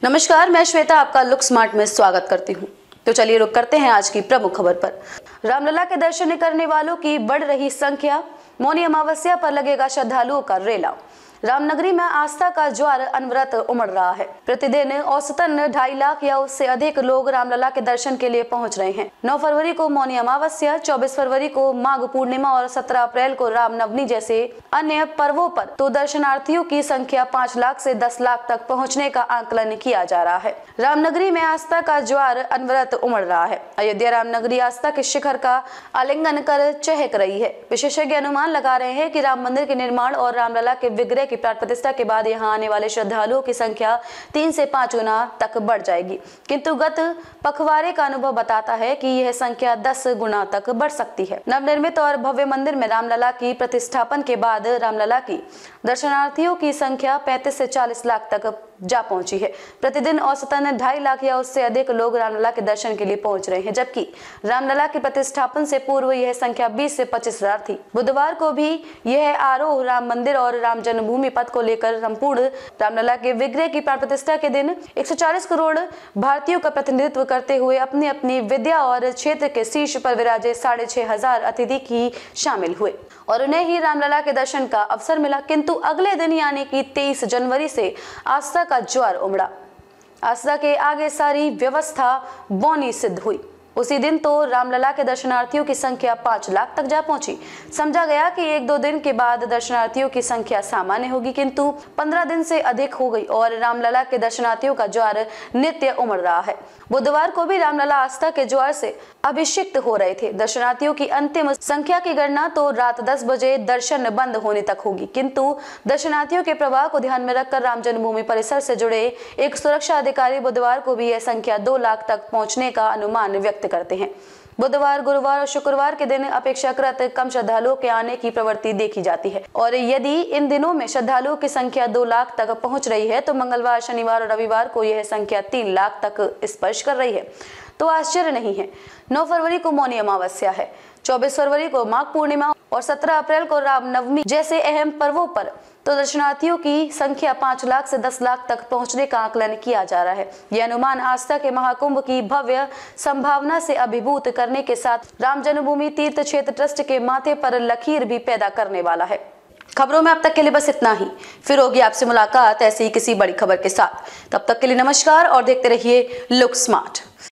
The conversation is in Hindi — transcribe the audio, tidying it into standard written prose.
नमस्कार, मैं श्वेता आपका लुक स्मार्ट में स्वागत करती हूँ। तो चलिए रुक करते हैं आज की प्रमुख खबर पर। रामलला के दर्शन करने वालों की बढ़ रही संख्या, मौनी अमावस्या पर लगेगा श्रद्धालुओं का रेला। रामनगरी में आस्था का ज्वार अनवरत उमड़ रहा है। प्रतिदिन औसतन 2.5 लाख या उससे अधिक लोग रामलला के दर्शन के लिए पहुंच रहे हैं। 9 फरवरी को मौनी अमावस्या, 24 फरवरी को माघ पूर्णिमा और 17 अप्रैल को रामनवमी जैसे अन्य पर्वों पर तो दर्शनार्थियों की संख्या 5 लाख से 10 लाख तक पहुँचने का आंकलन किया जा रहा है। रामनगरी में आस्था का ज्वार अनवरत उमड़ रहा है। अयोध्या रामनगरी आस्था के शिखर का आलिंगन कर चहक रही है। विशेषज्ञ अनुमान लगा रहे हैं कि राम मंदिर के निर्माण और रामलला के विग्रह की प्राण प्रतिष्ठा के बाद यहां आने वाले श्रद्धालुओं की संख्या 3 से 5 गुना तक बढ़ जाएगी, किंतु गत पखवाड़े का अनुभव बताता है कि यह संख्या 10 गुना तक बढ़ सकती है। नवनिर्मित और भव्य मंदिर में रामलला की प्रतिष्ठापन के बाद रामलला की दर्शनार्थियों की संख्या 35 से 40 लाख तक जा पहुंची है। प्रतिदिन औसतन 2.5 लाख या उससे अधिक लोग रामलला के दर्शन के लिए पहुंच रहे हैं, जबकि रामलला के प्रतिष्ठापन से पूर्व यह संख्या 20 से 25 हजार थी। बुधवार को भी यह आरोह राम मंदिर और राम जन्मभूमि पथ को लेकर संपूर्ण रामलला के विग्रह की प्राण प्रतिष्ठा के दिन 140 करोड़ भारतीयों का प्रतिनिधित्व करते हुए अपनी अपनी विद्या और क्षेत्र के शीर्ष पर विराजे 6,500 अतिथि की शामिल हुए और उन्हें ही रामलला के दर्शन का अवसर मिला। किंतु अगले दिन यानी कि 23 जनवरी से आस्था का ज्वार उमड़ा। आस्था के आगे सारी व्यवस्था बौनी सिद्ध हुई। उसी दिन तो रामलला के दर्शनार्थियों की संख्या 5 लाख तक जा पहुंची। समझा गया कि 1-2 दिन के बाद दर्शनार्थियों की संख्या सामान्य होगी, किंतु 15 दिन से अधिक हो गई और रामलला के दर्शनार्थियों का ज्वार नित्य उमड़ रहा है। बुधवार को भी रामलला आस्था के ज्वार से अभिषिक्त हो रहे थे। दर्शनार्थियों की अंतिम संख्या की गणना तो रात 10 बजे दर्शन बंद होने तक होगी, किंतु दर्शनार्थियों के प्रवाह को ध्यान में रखकर राम जन्मभूमि परिसर से जुड़े एक सुरक्षा अधिकारी बुधवार को भी यह संख्या 2 लाख तक पहुंचने का अनुमान व्यक्त करते हैं। बुधवार, गुरुवार और शुक्रवार के दिन अपेक्षाकृत कम श्रद्धालुओं के आने की प्रवृत्ति देखी जाती है और यदि इन दिनों में श्रद्धालुओं की संख्या 2 लाख तक पहुंच रही है तो मंगलवार, शनिवार और रविवार को यह संख्या 3 लाख तक स्पर्श कर रही है तो आश्चर्य नहीं है। 9 फरवरी को मौनी अमावस्या है, 24 फरवरी को माघ पूर्णिमा और 17 अप्रैल को रामनवमी जैसे अहम पर्वों पर तो दर्शनार्थियों की संख्या 5 लाख से 10 लाख तक पहुंचने का आकलन किया जा रहा है। यह अनुमान आस्था के महाकुंभ की भव्य संभावना से अभिभूत करने के साथ राम जन्मभूमि तीर्थ क्षेत्र ट्रस्ट के माथे पर लकीर भी पैदा करने वाला है। खबरों में अब तक के लिए बस इतना ही। फिर होगी आपसे मुलाकात ऐसी ही किसी बड़ी खबर के साथ। तब तक के लिए नमस्कार और देखते रहिए लुक स्मार्ट।